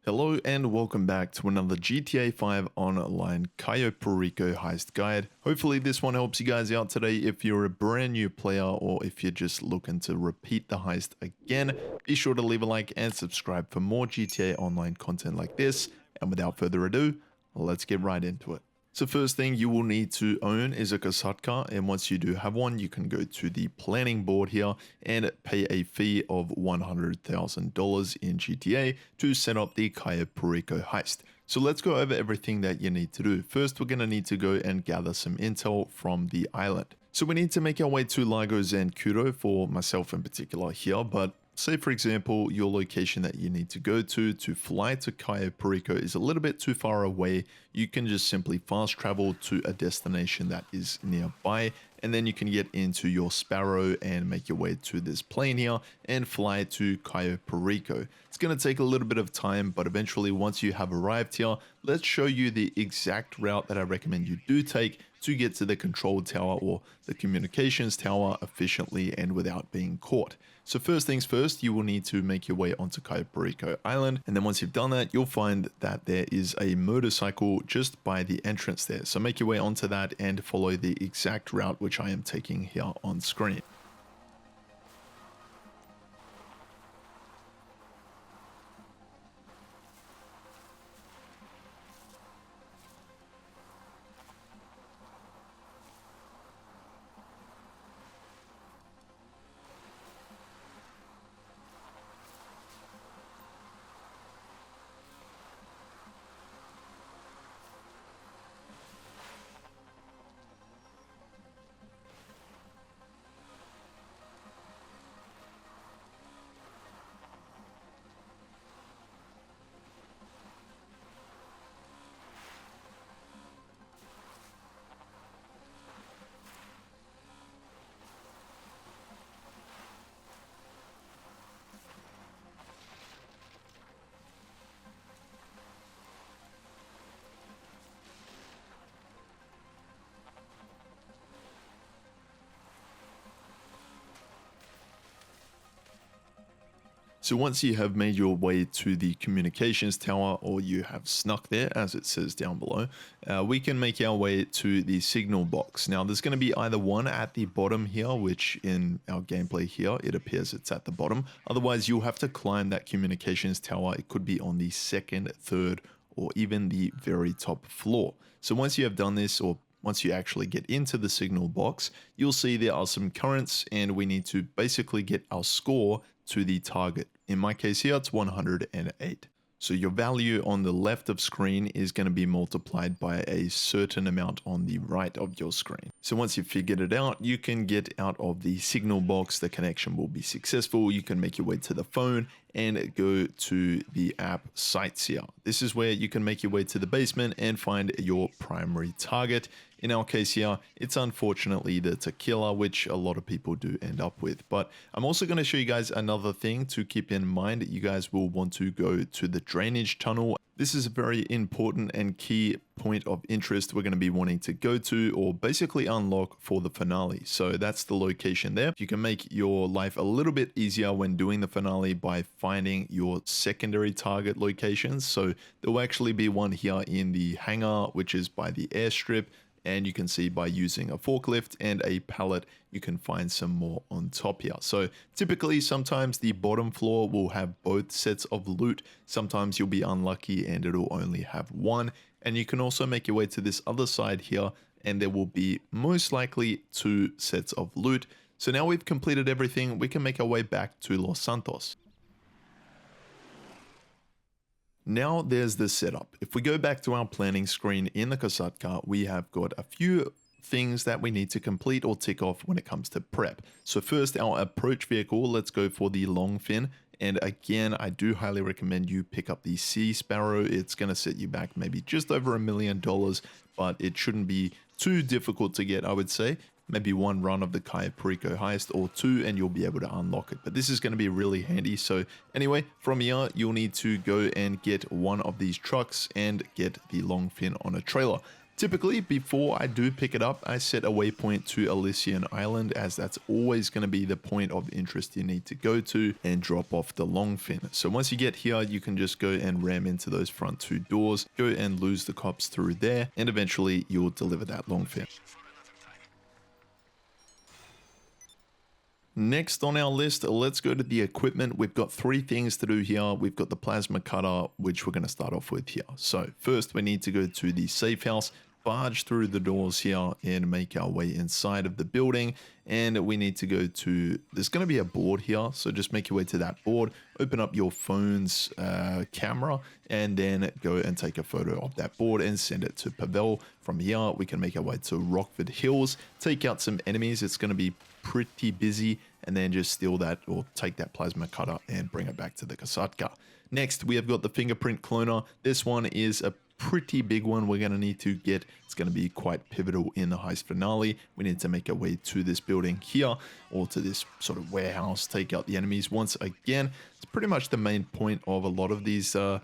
Hello and welcome back to another GTA 5 online Cayo Perico Heist guide. Hopefully this one helps you guys out today if you're a brand new player or if you're just looking to repeat the heist again. Be sure to leave a like and subscribe for more GTA online content like this. And without further ado, let's get right into it. So first thing you will need to own is a Kasatka, and once you do have one, you can go to the planning board here and pay a fee of $100,000 in GTA to set up the Cayo Perico Heist. So let's go over everything that you need to do. First, we're going to need to go and gather some intel from the island. So we need to make our way to Lagos and Kuro for myself in particular here, but say for example, your location that you need to go to fly to Cayo Perico is a little bit too far away. You can just simply fast travel to a destination that is nearby, and then you can get into your Sparrow and make your way to this plane here and fly to Cayo Perico. It's going to take a little bit of time, but eventually once you have arrived here, let's show you the exact route that I recommend you do take to get to the control tower or the communications tower efficiently and without being caught. So first things first, you will need to make your way onto Cayo Perico Island, and then once you've done that, you'll find that there is a motorcycle just by the entrance there. So make your way onto that and follow the exact route which I am taking here on screen. So once you have made your way to the communications tower, or you have snuck there as it says down below, we can make our way to the signal box. Now there's going to be either one at the bottom here, which in our gameplay here, it appears it's at the bottom. Otherwise you'll have to climb that communications tower. It could be on the second, third, or even the very top floor. So once you have done this, or once you actually get into the signal box, you'll see there are some currents and we need to basically get our score to the target. In my case here, it's 108. So your value on the left of screen is going to be multiplied by a certain amount on the right of your screen. So once you've figured it out, you can get out of the signal box. The connection will be successful. You can make your way to the phone and go to the app sites here. This is where you can make your way to the basement and find your primary target. In our case here, it's unfortunately the tequila, which a lot of people do end up with. But I'm also going to show you guys another thing to keep in mind. You guys will want to go to the drainage tunnel. This is a very important and key point of interest we're going to be wanting to go to, or basically unlock for the finale. So that's the location there. You can make your life a little bit easier when doing the finale by finding your secondary target locations. So there will actually be one here in the hangar, which is by the airstrip. And you can see by using a forklift and a pallet, you can find some more on top here. So typically, sometimes the bottom floor will have both sets of loot. Sometimes you'll be unlucky and it'll only have one. And you can also make your way to this other side here, and there will be most likely two sets of loot. So now we've completed everything, we can make our way back to Los Santos. Now there's the setup. If we go back to our planning screen in the Kasatka, we have got a few things that we need to complete or tick off when it comes to prep. So first, our approach vehicle, let's go for the long fin. And again, I do highly recommend you pick up the Sea Sparrow. It's going to set you back maybe just over $1 million, but it shouldn't be too difficult to get, I would say. Maybe one run of the Cayo Perico Heist or two and you'll be able to unlock it. But this is going to be really handy. So anyway, from here, you'll need to go and get one of these trucks and get the long fin on a trailer. Typically, before I do pick it up, I set a waypoint to Elysian Island, as that's always going to be the point of interest you need to go to and drop off the longfin. So once you get here, you can just go and ram into those front 2 doors, go and lose the cops through there, and eventually you'll deliver that longfin. Next on our list, let's go to the equipment. We've got 3 things to do here. We've got the plasma cutter, which we're going to start off with here. So first we need to go to the safe house, barge through the doors here and make our way inside of the building. And we need to go to, there's going to be a board here. So just make your way to that board, open up your phone's camera, and then go and take a photo of that board and send it to Pavel. From here, we can make our way to Rockford Hills, take out some enemies. It's going to be pretty busy, and then just steal that or take that plasma cutter and bring it back to the Kasatka. Next, we have got the fingerprint cloner. This one is a pretty big one we're going to need to get. It's going to be quite pivotal in the heist finale. We need to make our way to this building here, or to this sort of warehouse, take out the enemies once again. It's pretty much the main point of a lot of these heist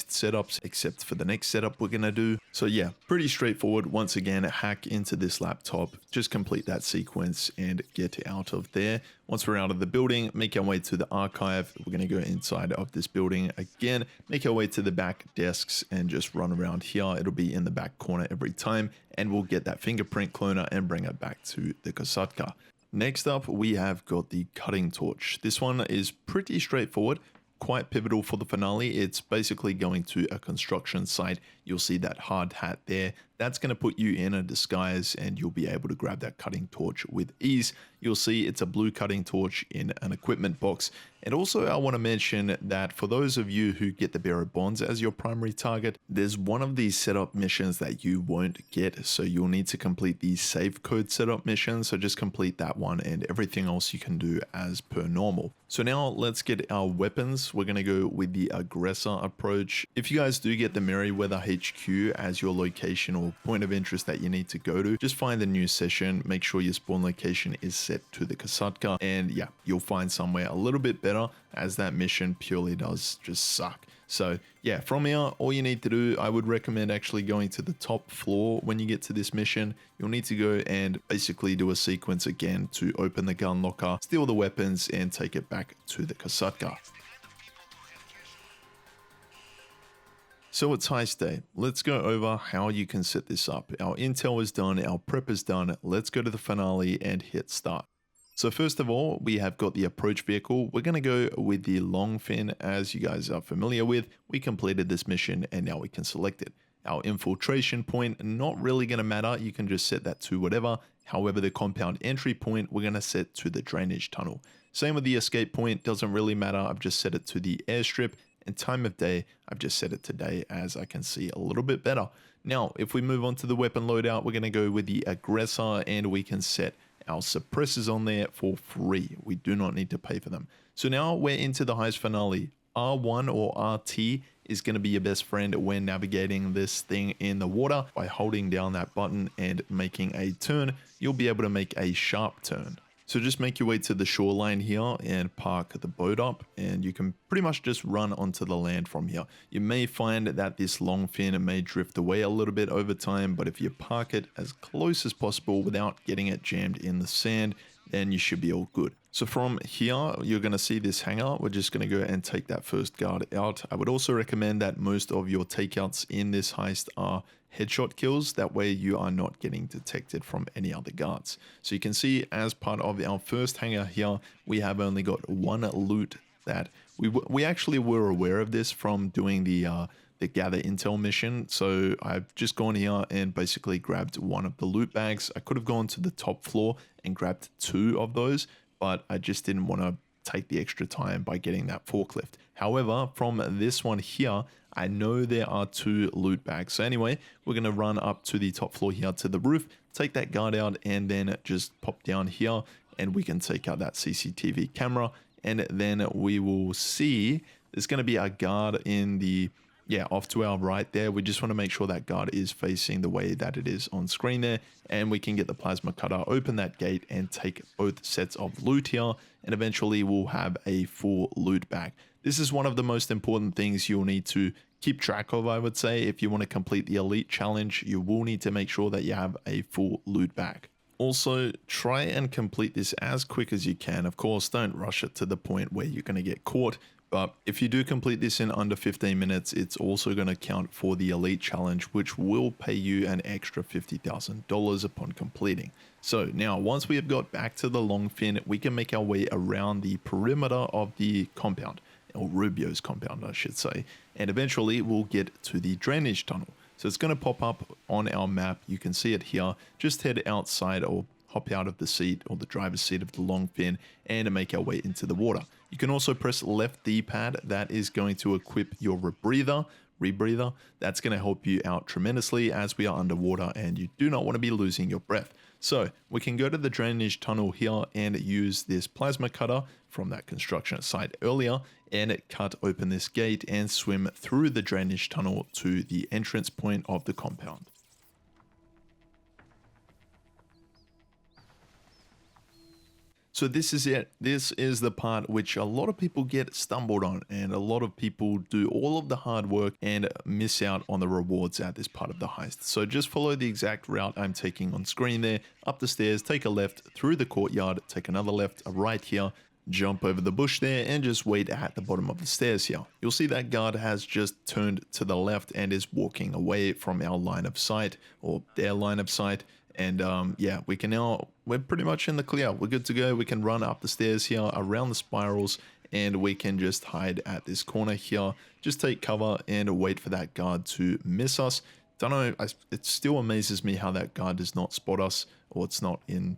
setups, except for the next setup we're going to do. So yeah, pretty straightforward. Once again, hack into this laptop, just complete that sequence and get out of there. Once we're out of the building, make our way to the archive. We're going to go inside of this building again, make our way to the back desks and just run around here. It'll be in the back corner every time, and we'll get that fingerprint cloner and bring it back to the Kasatka. Next up, we have got the cutting torch. This one is pretty straightforward, quite pivotal for the finale. It's basically going to a construction site. You'll see that hard hat there. That's going to put you in a disguise, and you'll be able to grab that cutting torch with ease. You'll see it's a blue cutting torch in an equipment box. And also, I want to mention that for those of you who get the bearer bonds as your primary target, there's one of these setup missions that you won't get. So you'll need to complete the safe code setup mission. So just complete that one, and everything else you can do as per normal. So now let's get our weapons. We're going to go with the aggressor approach. If you guys do get the Merryweather HQ as your location or point of interest that you need to go to, just find a new session, make sure your spawn location is set to the Kasatka, and yeah, you'll find somewhere a little bit better, as that mission purely does just suck. So yeah, from here, all you need to do, I would recommend actually going to the top floor when you get to this mission. You'll need to go and basically do a sequence again to open the gun locker, steal the weapons, and take it back to the Kasatka. So it's heist day. Let's go over how you can set this up. Our intel is done, our prep is done. Let's go to the finale and hit start. So first of all, we have got the approach vehicle. We're going to go with the long fin, as you guys are familiar with. We completed this mission and now we can select it. Our infiltration point, not really going to matter. You can just set that to whatever. However, the compound entry point, we're going to set to the drainage tunnel. Same with the escape point, doesn't really matter. I've just set it to the airstrip. And time of day, I've just set it to day, as I can see a little bit better. Now, if we move on to the weapon loadout, we're going to go with the aggressor, and we can set our suppressors on there for free. We do not need to pay for them. So now we're into the heist finale. R1 or RT is going to be your best friend when navigating this thing in the water. By holding down that button and making a turn, you'll be able to make a sharp turn. So just make your way to the shoreline here and park the boat up, and you can pretty much just run onto the land from here. You may find that this long fin may drift away a little bit over time, but if you park it as close as possible without getting it jammed in the sand, then you should be all good. So from here, you're going to see this hangar. We're just going to go and take that first guard out. I would also recommend that most of your takeouts in this heist are headshot kills. That way you are not getting detected from any other guards. So you can see, as part of our first hangar here, we have only got one loot that we actually were aware of this from doing the gather intel mission. So I've just gone here and basically grabbed one of the loot bags. I could have gone to the top floor and grabbed 2 of those, but I just didn't want to take the extra time by getting that forklift. However, from this one here, I know there are 2 loot bags. So anyway, we're going to run up to the top floor here to the roof, take that guard out, and then just pop down here, and we can take out that CCTV camera, and then we will see there's going to be a guard in the, off to our right there. We just want to make sure that guard is facing the way that it is on screen there, and we can get the plasma cutter, open that gate, and take both sets of loot here, and eventually we'll have a full loot bag. This is one of the most important things you'll need to keep track of, I would say. If you want to complete the elite challenge, you will need to make sure that you have a full loot bag. Also, try and complete this as quick as you can. Of course, don't rush it to the point where you're going to get caught. But if you do complete this in under 15 minutes, it's also going to count for the elite challenge, which will pay you an extra $50,000 upon completing. So now, once we have got back to the long fin, we can make our way around the perimeter of the compound, or Rubio's compound, I should say, and eventually we'll get to the drainage tunnel. So it's going to pop up on our map. You can see it here. Just head outside or hop out of the seat or the driver's seat of the long fin and make our way into the water. You can also press left D-pad. That is going to equip your rebreather. That's going to help you out tremendously as we are underwater and you do not want to be losing your breath. So we can go to the drainage tunnel here and use this plasma cutter from that construction site earlier and cut open this gate and swim through the drainage tunnel to the entrance point of the compound. So this is it. This is the part which a lot of people get stumbled on, and a lot of people do all of the hard work and miss out on the rewards at this part of the heist. So just follow the exact route I'm taking on screen there. Up the stairs, take a left through the courtyard, take another left, a right here, jump over the bush there and just wait at the bottom of the stairs here. You'll see that guard has just turned to the left and is walking away from our line of sight, or their line of sight. And yeah, we're pretty much in the clear. We're good to go. We can run up the stairs here around the spirals and we can just hide at this corner here. Just take cover and wait for that guard to miss us. Don't know, it still amazes me how that guard does not spot us, or it's not in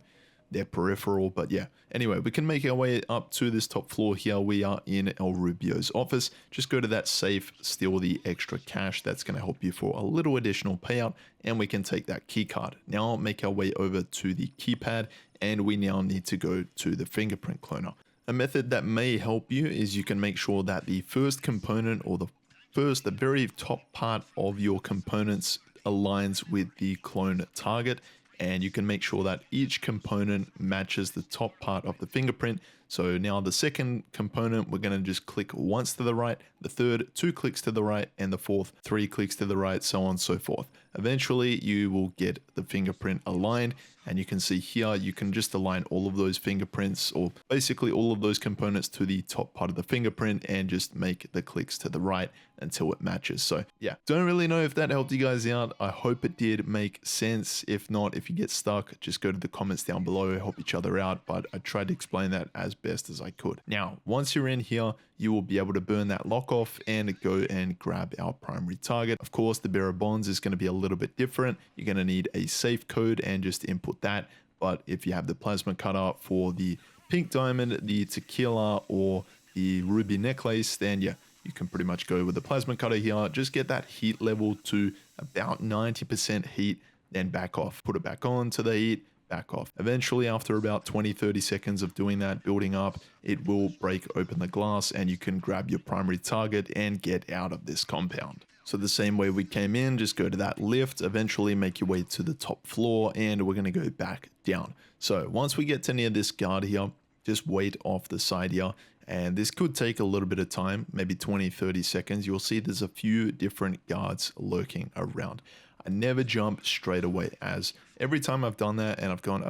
their peripheral, but yeah. Anyway, we can make our way up to this top floor here. We are in El Rubio's office. Just go to that safe, steal the extra cash. That's going to help you for a little additional payout, and we can take that key card. Now make our way over to the keypad, and we now need to go to the fingerprint cloner. A method that may help you is you can make sure that the first component, or the very top part of your components aligns with the clone target. And you can make sure that each component matches the top part of the fingerprint. So now the second component, we're going to just click once to the right, the third 2 clicks to the right, and the fourth 3 clicks to the right, so on and so forth. Eventually you will get the fingerprint aligned, and you can see here you can just align all of those fingerprints, or basically all of those components, to the top part of the fingerprint and just make the clicks to the right until it matches. So yeah, don't really know if that helped you guys out. I hope it did make sense. If not, if you get stuck, just go to the comments down below, help each other out, but I tried to explain that as best as I could. Now once you're in here, you will be able to burn that lock off and go and grab our primary target. Of course, the bearer bonds is going to be a little bit different. You're going to need a safe code and just input that. But if you have the plasma cutter for the pink diamond, the tequila, or the ruby necklace, then yeah, you can pretty much go with the plasma cutter here. Just get that heat level to about 90% heat, then back off. Put it back on to the heat, back off. Eventually, after about 20-30 seconds of doing that, building up, it will break open the glass and you can grab your primary target and get out of this compound. So the same way we came in, just go to that lift, eventually make your way to the top floor, and we're going to go back down. So once we get to near this guard here, just wait off the side here. And this could take a little bit of time, maybe 20-30 seconds. You'll see there's a few different guards lurking around. I never jump straight away, as every time I've done that and I've gone,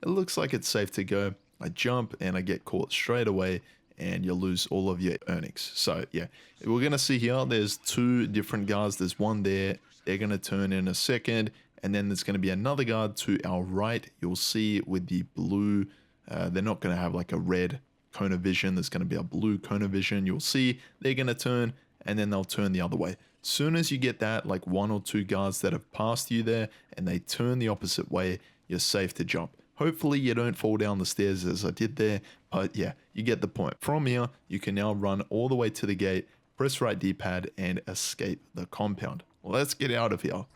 it looks like it's safe to go, I jump and I get caught straight away and you lose all of your earnings. So yeah, we're going to see here, there's 2 different guards. There's one there, they're going to turn in a second, and then there's going to be another guard to our right. You'll see with the blue, they're not going to have like a red cone of vision. There's going to be a blue cone of vision. You'll see they're going to turn and then they'll turn the other way. Soon as you get that, like 1 or 2 guards that have passed you there and they turn the opposite way, you're safe to jump. Hopefully you don't fall down the stairs as I did there, but yeah, you get the point. From here, you can now run all the way to the gate, press right D-pad and escape the compound. Let's get out of here.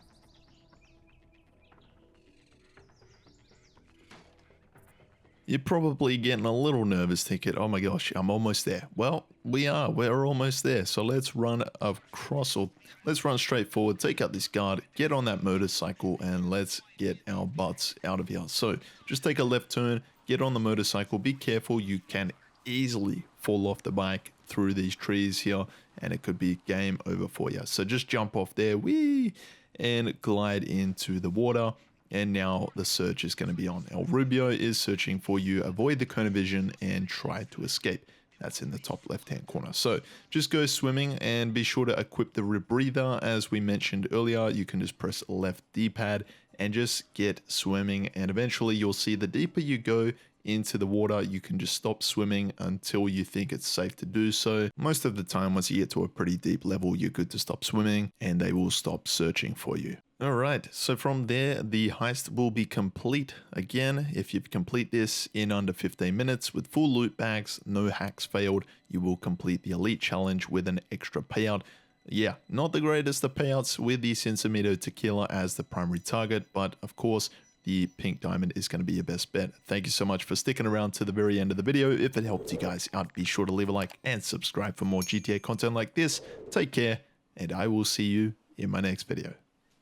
You're probably getting a little nervous thinking, oh my gosh, I'm almost there. Well, we're almost there. So let's run across, or let's run straight forward, take out this guard, get on that motorcycle, and let's get our butts out of here. So just take a left turn, get on the motorcycle, be careful, you can easily fall off the bike through these trees here, and it could be game over for you. So just jump off there, whee, and glide into the water. And now the search is going to be on. El Rubio is searching for you. Avoid the cone of vision and try to escape. That's in the top left-hand corner. So just go swimming and be sure to equip the rebreather. As we mentioned earlier, you can just press left D-pad and just get swimming. And eventually you'll see the deeper you go into the water, you can just stop swimming until you think it's safe to do so. Most of the time, once you get to a pretty deep level, you're good to stop swimming and they will stop searching for you. All right, so from there, the heist will be complete. Again, if you complete this in under 15 minutes with full loot bags, no hacks failed, you will complete the elite challenge with an extra payout. Yeah, not the greatest of payouts with the Sensimito Tequila as the primary target, but of course, the pink diamond is going to be your best bet. Thank you so much for sticking around to the very end of the video. If it helped you guys out, be sure to leave a like and subscribe for more GTA content like this. Take care, and I will see you in my next video.